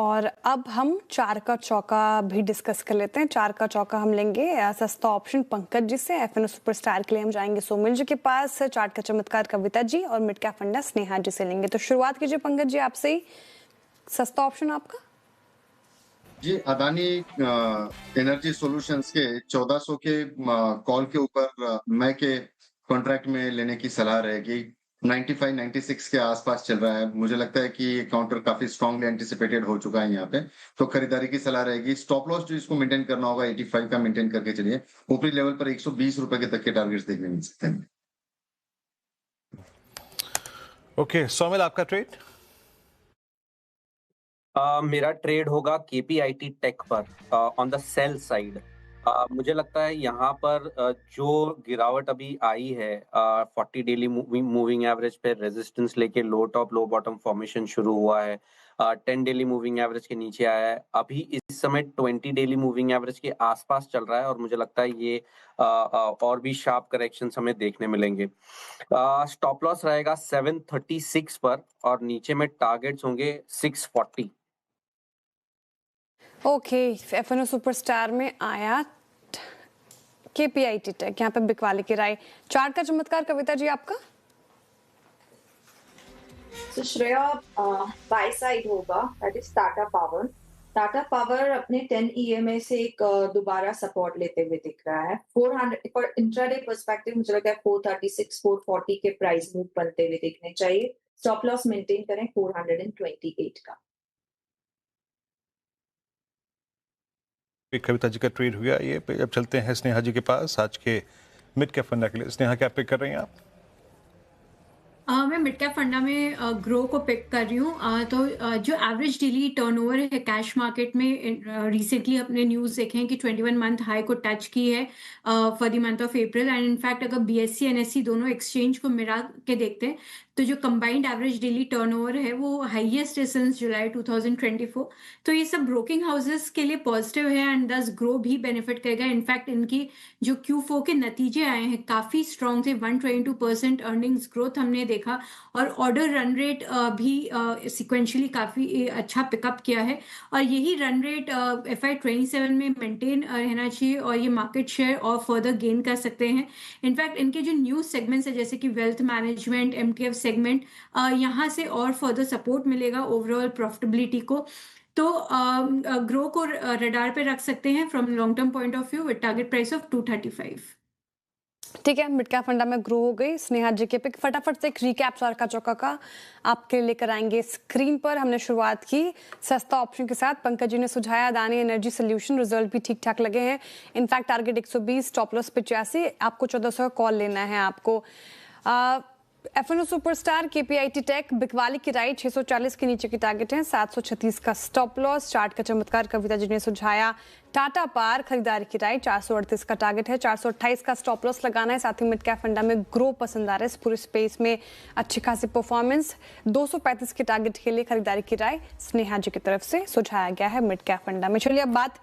और अब हम चार का चौका भी डिस्कस कर लेते हैं। चार का चौका हम लेंगे सस्ता ऑप्शन पंकज जी से, एफएनओ सुपरस्टार के लिए हम जाएंगे सोमिल जी के पास, चार्ट का चमत्कार कविता जी और मिड कैप फंडा स्नेहा जी से लेंगे। तो शुरुआत कीजिए पंकज जी आपसे ही, सस्ता ऑप्शन आपका। जी, अदानी एनर्जी सॉल्यूशंस के 1400 के कॉल के ऊपर मई के कॉन्ट्रैक्ट में लेने की सलाह रहेगी। 95 96 के आसपास चल रहा है। मुझे लगता है कि ये काउंटर काफी स्ट्रांगली एंटिसिपेटेड हो चुका है यहाँ पे, तो खरीदारी की सलाह रहेगी। स्टॉप लॉस जो इसको मेंटेन करना होगा 85 का मेंटेन करके चलिए। ऊपरी लेवल पर 120 रुपए के तक के टारगेट्स देखने मिल सकते हैं। ओके सोमिल, आपका ट्रेड? मेरा ट्रेड होगा केपीआईटी टेक पर ऑन द सेल साइड। मुझे लगता है यहाँ पर जो गिरावट अभी आई है 40 डेली मूविंग एवरेज पे रेजिस्टेंस लेके लो टॉप लो बॉटम फॉर्मेशन शुरू हुआ है। 10 डेली मूविंग एवरेज के नीचे आया है, अभी इस समय 20 डेली मूविंग एवरेज के आसपास चल रहा है और मुझे लगता है ये और भी शार्प करेक्शन हमें देखने मिलेंगे। स्टॉप लॉस रहेगा 736 पर और नीचे में टारगेट्स होंगे 640। ओके, एफएनओ सुपरस्टार में आया केपीआईटी टेक, यहाँ पे बिकवाली की राय। चार्ट का चमत्कार कविता जी आपका। तो श्रेया बाय साइड होगा, that is Tata power. Tata power अपने 10 ईएमए से एक दोबारा सपोर्ट लेते हुए दिख रहा है। 400 पर इंट्राडे पर्सपेक्टिव मुझे लगता है 436 440 के प्राइस मूव बनते हुए दिखने चाहिए। स्टॉप लॉस मेंटेन करें 428 का। कविता जी का ट्रेड हुआ ये पे। अब चलते हैं स्नेहा जी के पास आज के मिड कैप फंडा के लिए। स्नेहा, क्या पिक कर रही हैं आप? मैं मिड कैप फंडा में ग्रो को पिक कर रही हूँ। तो जो एवरेज डेली टर्नओवर है कैश मार्केट में, रिसेंटली अपने न्यूज़ देखे हैं कि 21 मंथ हाई को टच की है for the month of April. And in fact अगर बीएससी एनएससी दोनों एक्सचेंज को मिला के देखते हैं तो जो कंबाइंड एवरेज डेली टर्नओवर है वो हाईएस्ट है सिंस जुलाई 2024। तो ये सब ब्रोकिंग हाउसेस के लिए पॉजिटिव है एंड दस ग्रो भी बेनिफिट करेगा। इनफैक्ट इनकी जो Q4 के नतीजे आए हैं काफ़ी स्ट्रॉन्ग थे, 122% अर्निंग्स ग्रोथ हमने देखा और ऑर्डर रन रेट भी सिक्वेंशली काफ़ी अच्छा पिकअप किया है और यही रन रेट FY27 में मेंटेन रहना चाहिए और ये मार्केट शेयर और फर्दर गेन कर सकते हैं। इनफैक्ट इनके जो न्यू सेगमेंट्स है जैसे कि वेल्थ मैनेजमेंट, MTF सेगमेंट, यहाँ से और फर्दर सपोर्ट मिलेगा ओवरऑल प्रॉफिटेबिलिटी को। तो ग्रो को रडार पे रख सकते हैं from long term point of view with target price of 235। ठीक है, मिड कैप फंडा में ग्रो हो गई। स्नेहा जी के पिक फटाफट से एक रिकैप चार का चौका का आपके लेकर आएंगे स्क्रीन पर। हमने शुरुआत की सस्ता ऑप्शन के साथ, पंकज जी ने सुझाया अदानी एनर्जी सोल्यूशन, रिजल्ट भी ठीक ठाक लगे हैं। इनफैक्ट टारगेट 120, स्टॉप लॉस 85, आपको 1400 का कॉल लेना है आपको। एफएनओ सुपरस्टार, केपीआईटी टेक, बिकवाली की राइट 640 के नीचे की टारगेट है, 736 का स्टॉप लॉस। चार्ट का चमत्कार कविता जी ने सुझाया टाटा पार, खरीदारी की राइट 438 का टारगेट है, 428 का स्टॉप लॉस लगाना है। साथ ही मिड कैप फंडा में ग्रो पसंद आ रहा है, इस पूरे स्पेस में अच्छी खासी परफॉर्मेंस, 235 के टारगेट के लिए खरीदारी की राय स्नेहा जी की तरफ से सुझाया गया है मिड कैप फंडा में। चलिए अब बात